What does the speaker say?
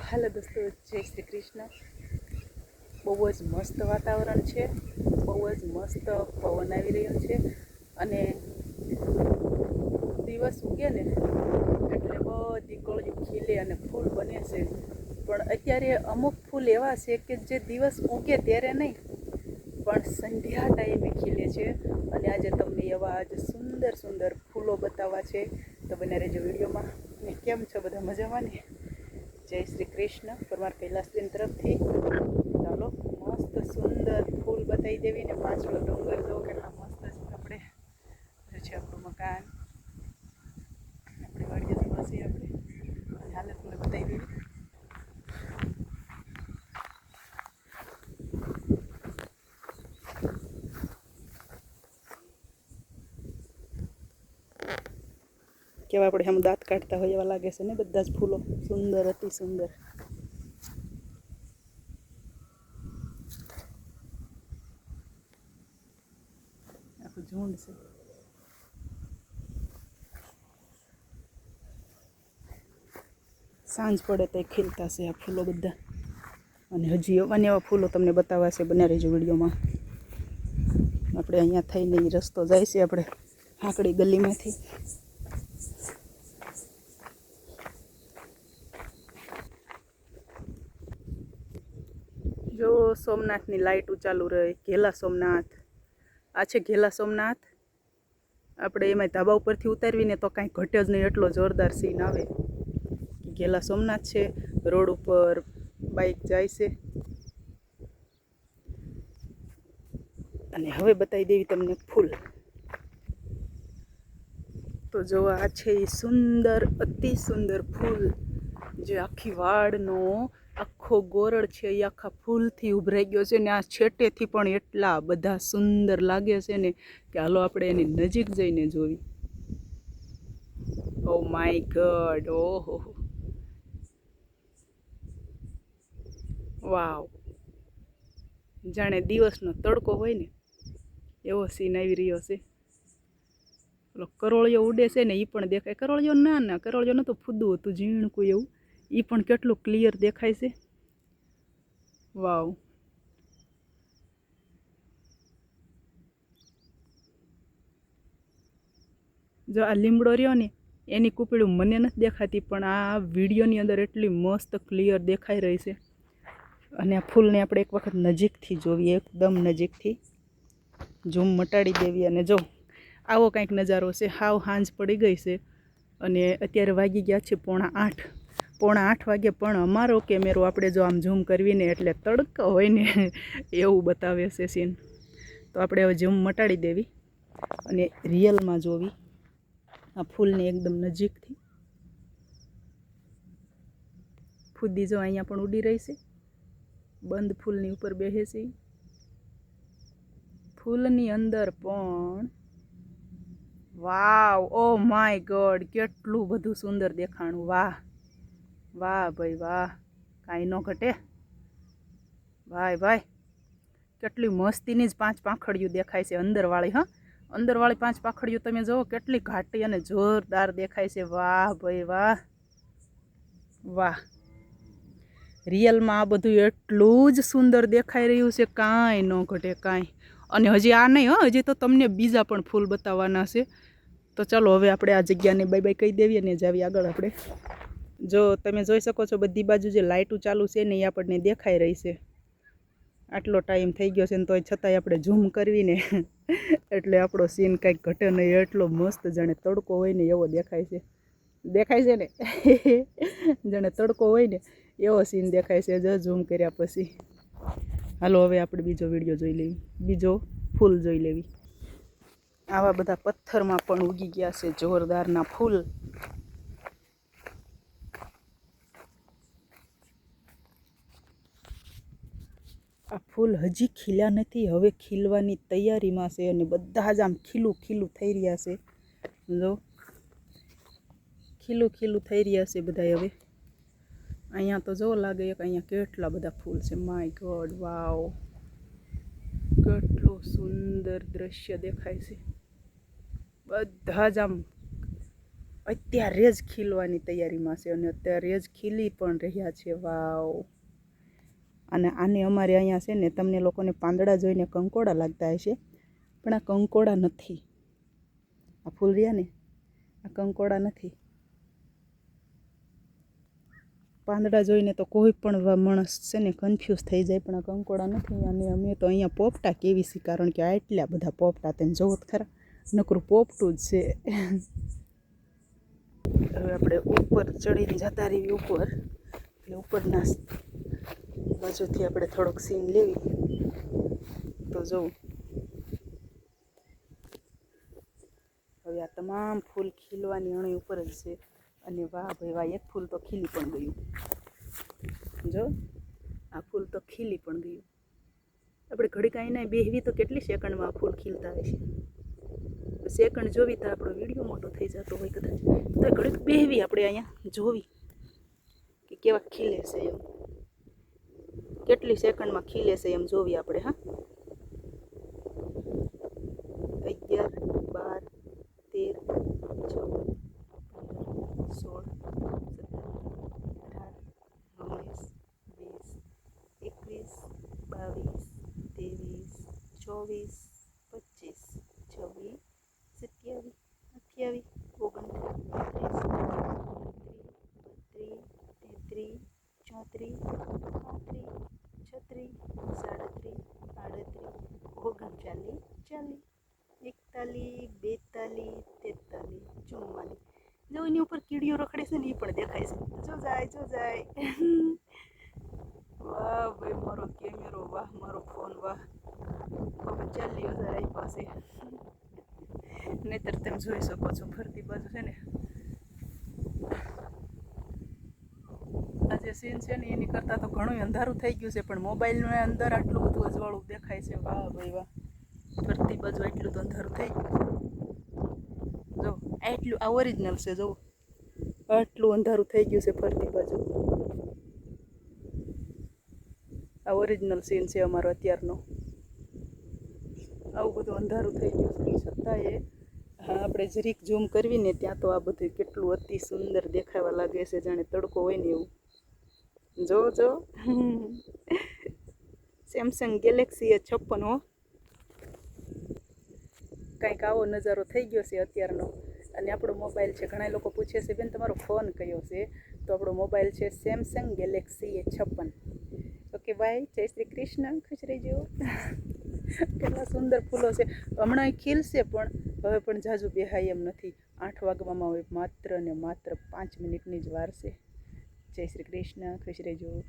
હાલો દોસ્તો, જય શ્રી કૃષ્ણ। બહુ જ મસ્ત વાતાવરણ છે, બહુ જ મસ્ત પવન આવી રહ્યો છે અને દિવસ ઉગે ને એટલે બધી કળીઓ ખીલે અને ફૂલ બને છે। પણ અત્યારે અમુક ફૂલ એવા છે કે જે દિવસ ઉગે ત્યારે નહીં પણ સંધ્યા ટાઈમે ખીલે છે અને આજે તમને એવા જ સુંદર સુંદર ફૂલો બતાવવા છે। તો બને રહેજો વિડીયોમાં। ને કેમ છો બધા, મજામાં ને? જય શ્રી કૃષ્ણ। પરમાર કૈલાસબેન તરફથી ચાલો મસ્ત સુંદર ફૂલ બતાવી દેવી ને પાછળ ડુંગર જો કેટલા મસ્ત છે। આપણે છે આપણું મકાન, આપણી વાડીએ જવા છીએ આપણે અને હાલ તમને બતાવી દેવી। કેવા આપણે આમ દાંત કાઢતા હોય એવા લાગે છે ને બધા જ ફૂલો, સુંદર અતિ સુંદર। આખું ઝુંડ છે। સાંજ પડે તો ખીલતા છે આ ફૂલો બધા અને હજી એવા ફૂલો તમને બતાવવા છે। બને રહેજો વિડીયોમાં। આપણે અહીંયા થઈને રસ્તો જાય છે આપણે હાકડી ગલીમાંથી। જો સોમનાથની લાઇટું ચાલુ રહે, ઘેલા સોમનાથ। આ છે ઘેલા સોમનાથ। આપણે એમાં ધાબા ઉપરથી ઉતારવીને તો કાંઈ ઘટે જ નહીં, એટલો જોરદાર સીન આવે। ઘેલા સોમનાથ છે, રોડ ઉપર બાઇક જાય છે અને હવે બતાવી દેવી તમને ફૂલ। તો જો આ છે એ સુંદર અતિ સુંદર ફૂલ, જે આખી વાડનો આખો ગોરડ છે એ આખા ફૂલથી ઉભરાઈ ગયો છે ને આ છેટેથી પણ એટલા બધા સુંદર લાગે છે ને કે હાલો આપણે એની નજીક જઈને જોવી। ઓ માય ગોડ, ઓહો વાવ, જાણે દિવસનો તડકો હોય ને એવો સીન આવી રહ્યો છે। ઓલો કરોળિયો ઉડે છે ને એ પણ દેખાય। કરોળિયો ના કરોળિયો નતો, ફૂદું હતું ઝીણકું એવું, એ પણ કેટલું ક્લિયર દેખાય છે। વાવ, જો આ લીમડો રહ્યો ને એની કૂપીડું મને નથી દેખાતી પણ આ વિડીયોની અંદર એટલી મસ્ત ક્લિયર દેખાઈ રહી છે। અને આ ફૂલને આપણે એક વખત નજીકથી જોઈએ, એકદમ નજીકથી ઝૂમ મટાડી દેવી અને જો આવો કંઈક નજારો છે। હાવ સાંજ પડી ગઈ છે અને અત્યારે વાગી ગયા છે 7:45, 7:45 વાગે, પણ અમારો કેમેરો આપણે જો આમ ઝૂમ કરવીને એટલે તડકો હોય ને એવું બતાવે છે સીન। તો આપણે હવે ઝૂમ મટાડી દેવી અને રિયલમાં જોવી આ ફૂલને એકદમ નજીકથી। ફૂદી જો અહીંયા પણ ઉડી રહી છે, બંધ ફૂલની ઉપર બેસે છે। ફૂલની અંદર પણ વાવ, ઓ માય ગોડ, કેટલું બધું સુંદર દેખાણું। વાહ વાહ ભાઈ વાહ, કાંઈ ન ઘટે ભાઈ ભાઈ। કેટલી મસ્તીની જ 5 પાંખડીયું દેખાય છે અંદરવાળી। હા, અંદરવાળી 5 પાંખડીયું તમે જુઓ કેટલી ઘાટી અને જોરદાર દેખાય છે। વાહ ભાઈ વાહ વાહ, રિયલમાં આ બધું એટલું જ સુંદર દેખાઈ રહ્યું છે, કાંઈ ન ઘટે કાંઈ। અને હજી આ નહીં, હા હજી તો તમને બીજા પણ ફૂલ બતાવવાના છે। તો ચાલો હવે આપણે આ જગ્યાને બાય બાય કહી દેવીએ ને જાવી આગળ આપણે। જો તમે જોઈ શકો છો બધી બાજુ જે લાઇટું ચાલુ છે ને એ આપણને દેખાઈ રહી છે। આટલો ટાઈમ થઈ ગયો છે ને તોય છતાંય આપણે ઝૂમ કરવીને એટલે આપણો સીન કાંઈક ઘટે નહીં, એટલો મસ્ત જાણે તડકો હોય ને એવો દેખાય છે। દેખાય છે ને જાણે તડકો હોય ને એવો સીન દેખાય છે જો ઝૂમ કર્યા પછી। હાલો હવે આપણે બીજો વિડીયો જોઈ લેવી, બીજો ફૂલ જોઈ લેવી। આવા બધા પથ્થરમાં પણ ઉગી ગયા છે જોરદારના ફૂલ। આ ફૂલ હજી ખીલ્યા નથી, હવે ખીલવાની તૈયારીમાં છે અને બધા જ આમ ખીલું ખીલું થઈ રહ્યા છે। જો ખીલું ખીલું થઈ રહ્યા છે બધા હવે। અહીંયા તો જો લાગે એક અહીંયા કેટલા બધા ફૂલ છે, માય ગોડ, વાવ, કેટલું સુંદર દ્રશ્ય દેખાય છે। બધા જ આમ અત્યારે જ ખીલવાની તૈયારીમાં છે અને અત્યારે જ ખીલી પણ રહ્યા છે. વાવ. અને આને અમારે અહીંયા છે ને તમને લોકોને પાંદડા જોઈને કંકોડા લાગતા હશે, પણ આ કંકોડા નથી. આ ફૂલ રહ્યા ને આ કંકોડા નથી. પાંદડા જોઈને તો કોઈ પણ માણસ છે ને કન્ફ્યુઝ થઈ જાય, પણ આ કંકોડા નથી. અને અમે તો અહીંયા પોપટા કેવી છે, કારણ કે આટલા બધા પોપટા તમે જોવો તો ખરા, નકરું પોપટું જ છે. હવે આપણે ઉપર ચડીને જતા રહીએ ઉપર, એટલે ઉપરના બાજુથી આપણે થોડોક સીન લેવી. તો જોઉં હવે આ તમામ ફૂલ ખીલવાની અણી ઉપર જ છે. અને વાહ ભાઈ વાહ, એક ફૂલ તો ખીલી પણ ગયું. જો આ ફૂલ તો ખીલી પણ ગયું. આપણે ઘડી કાંઈ ના બેહવી તો કેટલી સેકન્ડમાં આ ફૂલ ખીલતા હશે. સેકન્ડ જોવી તો આપણો વિડીયો મોટો થઈ જતો હોય કદાચ, તો ઘડીક બેહવી આપણે અહીંયા જોવી કે કેવા ખીલે છે એમ, કેટલી સેકન્ડમાં ખીલે છે એમ જોવી આપણે. હા, 11, 12, 13, 14, 15, 16, 17, 18, 19, 20, 21, 22, 23, જો એની ઉપર કીડીઓ રખડે છે ને એ પણ દેખાય છે. જો જાય. વાહ ભાઈ મારો કેમેરો વાહ, મારો ફોન વાહ. હવે 40,000 આવી પાસે, નહીતર તમે જોઈ શકો છો ફરતી બાજુ છે ને આ જે સીન છે ને એની કરતાં તો ઘણું અંધારું થઈ ગયું છે, પણ મોબાઈલની અંદર આટલું બધું અજવાળું દેખાય છે. વાહ ભાઈ વાહ, ફરતી બાજુ એટલું તો અંધારું થઈ ગયું. જો આટલું આ ઓરિજિનલ છે. જો આટલું અંધારું થઈ ગયું છે ફરતી બાજુ. આ ઓરિજિનલ સીન છે અમારો અત્યારનો. આવું બધું અંધારું થઈ ગયું છે, છતાંય હા આપણે જરીક ઝૂમ કરવી ને ત્યાં તો આ બધું કેટલું અતિ સુંદર દેખાવા લાગે છે, જાણે તડકો હોય ને એવું. જો સેમસંગ ગેલેક્સી A56 હો. કંઈક આવો નજારો થઈ ગયો છે અત્યારનો. અને આપણો મોબાઈલ છે, ઘણા લોકો પૂછે છે બેન તમારો ફોન કયો છે, તો આપણો મોબાઈલ છે Samsung Galaxy A56. Okay bye, જય શ્રી કૃષ્ણ, ખુશ રહેજો. કેટલા સુંદર ફૂલો છે. હમણાં ખીલશે પણ હવે પણ ઝાઝુ બેહાય એમ નથી. 8 વાગવામાં હોય માત્ર ને માત્ર 5 મિનિટની જ વાર છે. જય શ્રી કૃષ્ણ, ખુશ રહેજો.